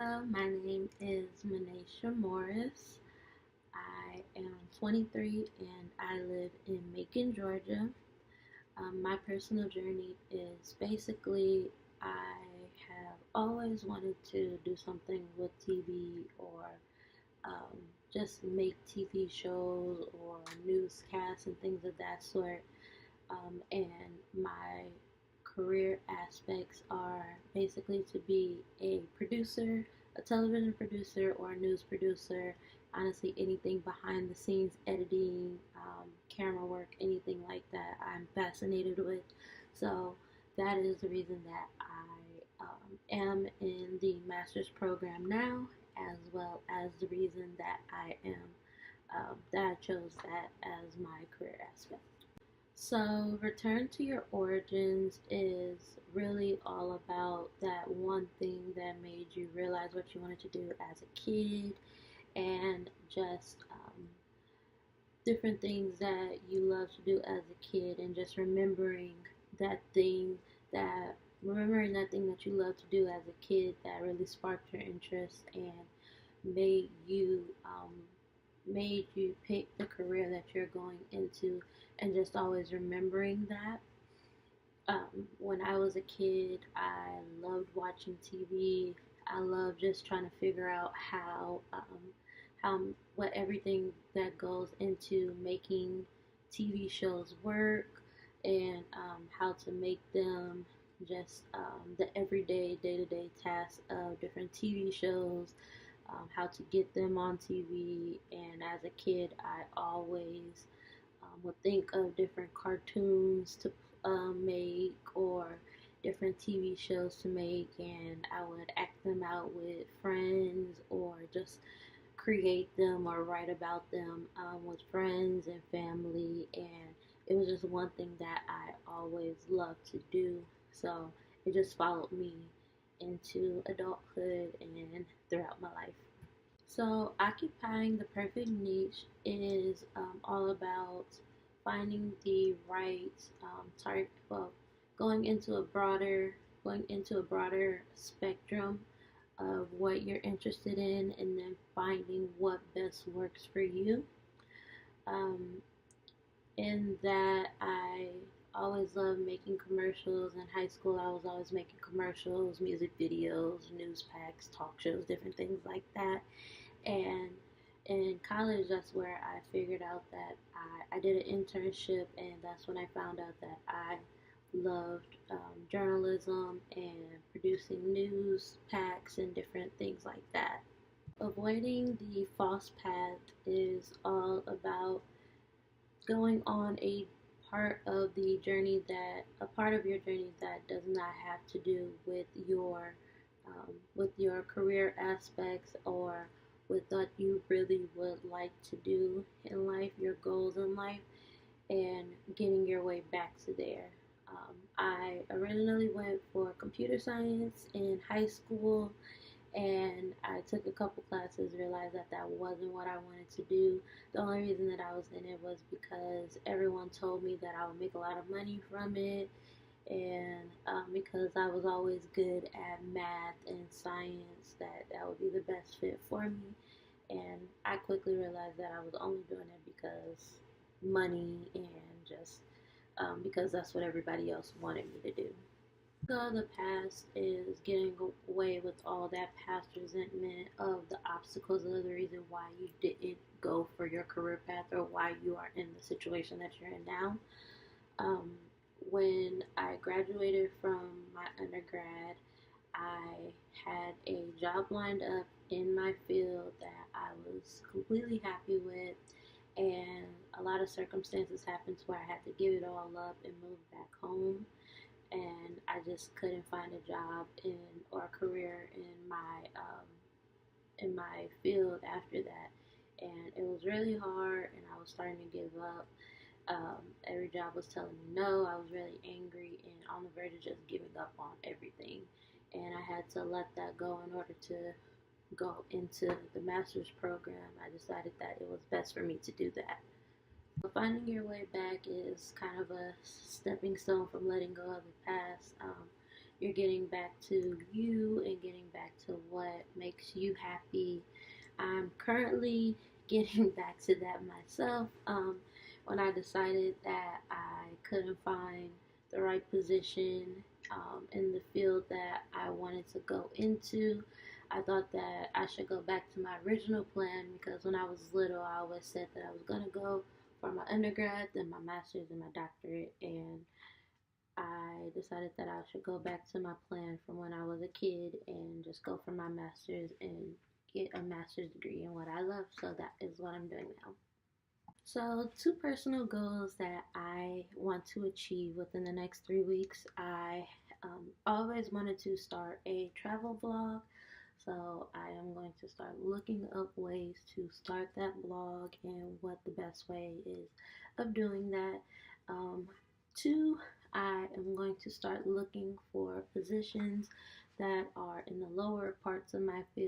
My name is Manisha Morris. I am 23 and I live in Macon, Georgia. My personal journey is basically I have always wanted to do something with TV or um, just make TV shows or newscasts and things of that sort. And my career aspects are basically to be a producer, a television producer, or a news producer. Honestly, anything behind the scenes, editing, camera work, anything like that, I'm fascinated with. So that is the reason that I am in the master's program now, as well as the reason that I chose that as my career aspect. So, Return to Your Origins is really all about that one thing that made you realize what you wanted to do as a kid and just different things that you love to do as a kid and just that thing remembering that thing that you love to do as a kid that really sparked your interest and made you um, made you pick the career that you're going into, and just always remembering that. When I was a kid, I loved watching TV. I loved just trying to figure out how what everything that goes into making TV shows work, and how to make them just the everyday, day-to-day tasks of different TV shows, how to get them on TV. And as a kid, I always would think of different cartoons to make or different TV shows to make, and I would act them out with friends or just create them or write about them with friends and family. And it was just one thing that I always loved to do. So it just followed me into adulthood and throughout my life. So, occupying the perfect niche is all about finding the right target. Well, going into a broader going into a broader spectrum of what you're interested in, and then finding what best works for you. Um, in that, I always loved making commercials. In high school, I was always making commercials, music videos, news packs, talk shows, different things like that. And in college, that's where I figured out that I did an internship, and that's when I found out that I loved journalism and producing news packs and different things like that. Avoiding the false path is all about going on a part of your journey that does not have to do with your career aspects or with what you really would like to do in life, your goals in life, and getting your way back to there. I originally went for computer science in high school, and I took a couple classes, realized that that wasn't what I wanted to do. The only reason that I was in it was because everyone told me that I would make a lot of money from it, and because I was always good at math and science, that would be the best fit for me. And I quickly realized that I was only doing it because money and just because that's what everybody else wanted me to do. So the past is getting away with all that past resentment of the obstacles of the reason why you didn't go for your career path or why you are in the situation that you're in now. Um, when I graduated from my undergrad, I had a job lined up in my field that I was completely happy with, and a lot of circumstances happened to where I had to give it all up and move back home, and I just couldn't find a job in or a career in my field after that, and it was really hard, and I was starting to give up. Every job was telling me no. I was really angry and on the verge of just giving up on everything, and I had to let that go in order to go into the master's program. I decided that it was best for me to do that. Finding your way back is kind of a stepping stone from letting go of the past. you're getting back to you and getting back to what makes you happy. I'm currently getting back to that myself. When I decided that I couldn't find the right position in the field that I wanted to go into, I thought that I should go back to my original plan because when I was little, I always said that I was going to go for my undergrad, then my master's, and my doctorate. And I decided that I should go back to my plan from when I was a kid and just go for my master's and get a master's degree in what I love. So that is what I'm doing now. So, two personal goals that I want to achieve within the next 3 weeks. I always wanted to start a travel blog. So, I am going to start looking up ways to start that blog and what the best way is of doing that. Two, I am going to start looking for positions that are in the lower parts of my field